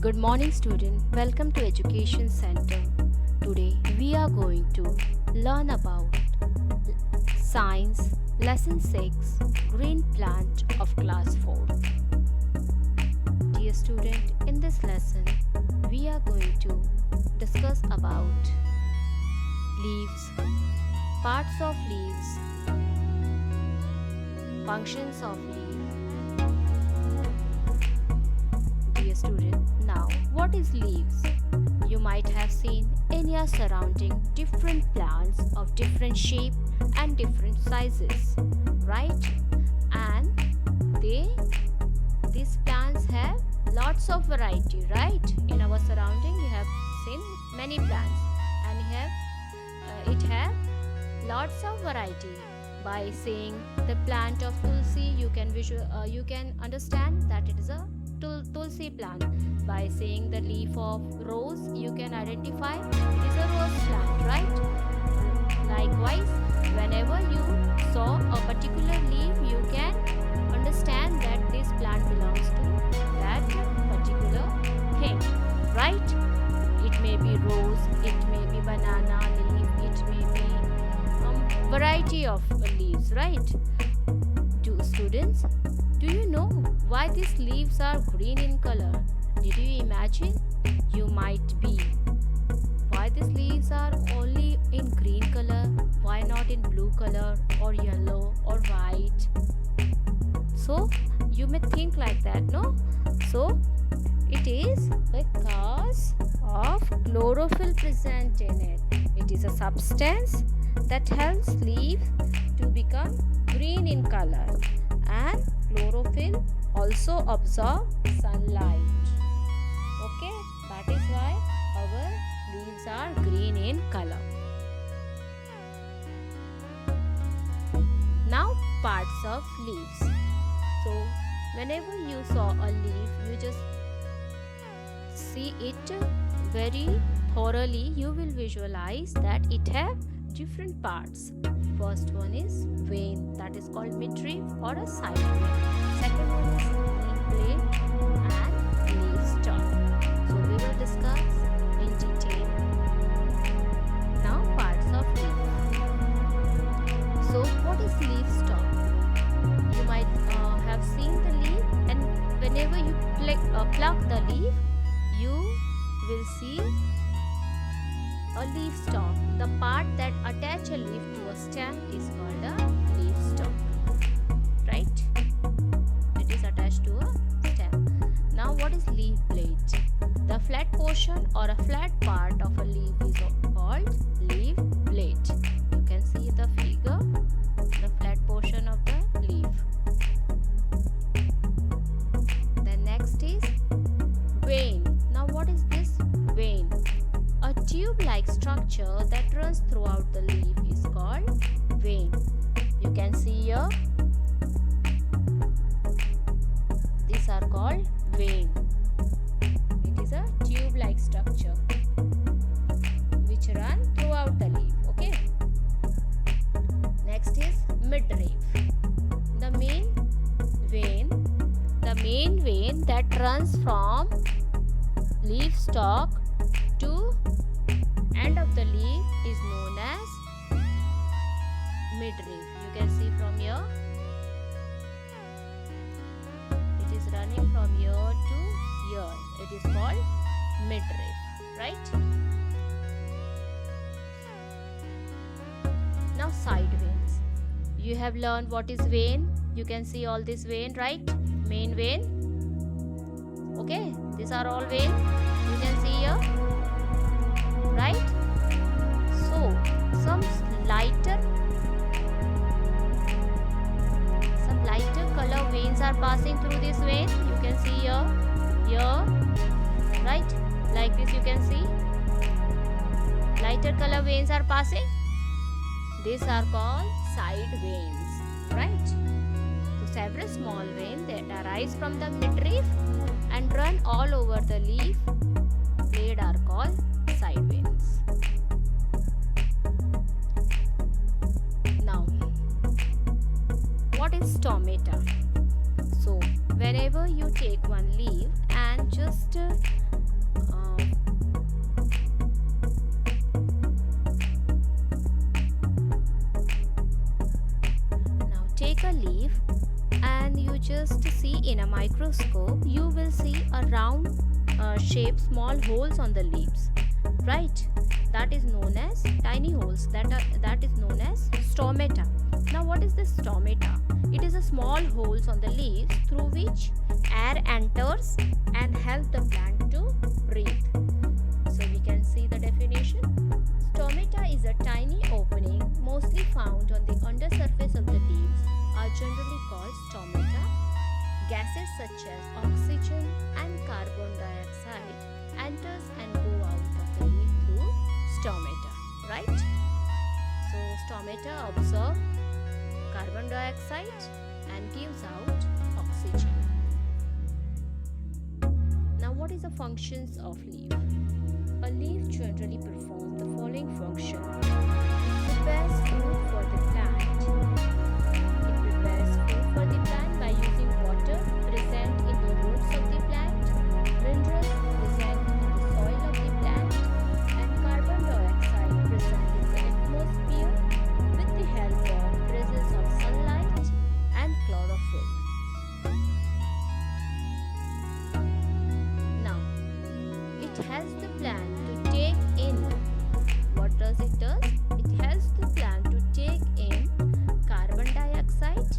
Good morning student, welcome to Education Center. Today we are going to learn about Science Lesson 6 Green Plant of Class 4. Dear student, in this lesson we are going to discuss about leaves, parts of leaves, functions of leaf. Dear student, now what is leaves? You might have seen in your surrounding different plants of different shape and different sizes, right? And these plants have lots of variety, right? In our surrounding you have seen many plants and it have lots of variety. By seeing the plant of tulsi, you can understand that it is a tulsi plant. By seeing the leaf of rose, you can identify it is a rose plant, right? Likewise, whenever you saw a particular leaf, you can understand that this plant belongs to that particular thing, right? It may be rose, it may be banana leaf, it may be variety of leaves, right? Students, do you know why these leaves are green in color? Did you imagine? You might be. Why these leaves are only in green color? Why not in blue color or yellow or white? So you may think like that, no? So it is because of chlorophyll present in it. It is a substance that helps leaf to become green in color, and chlorophyll also absorb sunlight. Okay, that is why our leaves are green in color. Now parts of leaves. So whenever you saw a leaf, you just see it very thoroughly. You will visualize that it have different parts. First one is vein, that is called midrib or a side vein. Second one is leaf blade and leaf stalk. So we will discuss in detail. Now parts of leaf. So what is leaf stalk? You might have seen the leaf, and whenever you pluck the leaf, you will see a leaf stalk. The part that attach a leaf to a stem is called a leaf stalk, right? It is attached to a stem. Now what is leaf blade? The flat portion or a flat part of a leaf is called leaf blade. You can see the figure, the flat portion of the leaf. The next is vein. Now what is this vein? A tube-like structure that runs throughout the leaf is called vein. You can see here, these are called vein. It is a tube-like structure which run throughout the leaf. Okay. Next is midrib. The main vein that runs from leaf stalk to end of the leaf is known as midrib. You can see from here, it is running from here to here. It is called midrib, right? Now side veins. You have learned what is vein. You can see all this vein, right? Main vein. Okay, these are all vein. You can see here, right? So some lighter color veins are passing through this vein. You can see here, right? Like this you can see. Lighter color veins are passing. These are called side veins, right? So several small veins that arise from the midrib and run all over the leaf blade are called side veins. Now, what is stomata? So, whenever you take one leaf and just Uh, Now take a leaf and you just see in a microscope, you will see a round shape, small holes on the leaves, right? That is known as tiny holes, that is known as stomata. Now what is this stomata? It is a small holes on the leaves through which air enters and help the plant to breathe. So we can see the definition. Stomata is a tiny opening mostly found on the undersurface of the leaves are generally called stomata. Gases such as oxygen and carbon dioxide enters and go out of the leaf through stomata, right? So stomata absorb carbon dioxide and gives out oxygen. Now what is the functions of leaf? A leaf generally performs the following function. It prepares food for the plant. It prepares food for the plant by using water present in the roots of the plant, minerals present in the soil of the plant, and carbon dioxide present in the atmosphere with the help of presence of sunlight and chlorophyll. Now, it helps the plant to take in. What does it do? It helps the plant to take in carbon dioxide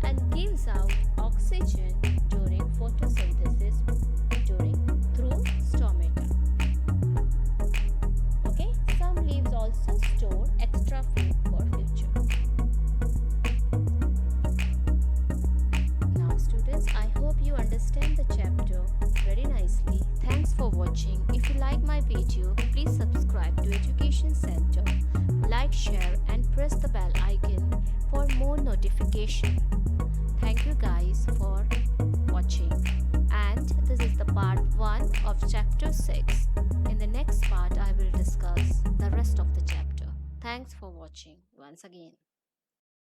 and gives out oxygen during photosynthesis during through stomata. Okay, some leaves also store extra food for future. Now students, I hope you understand the chapter very nicely. Thanks for watching. If you like my video, please subscribe to Education Center, like, share and press the bell icon for more notification. Thank you guys for watching. And this is the part 1 of chapter 6. In the next part, I will discuss the rest of the chapter. Thanks for watching once again.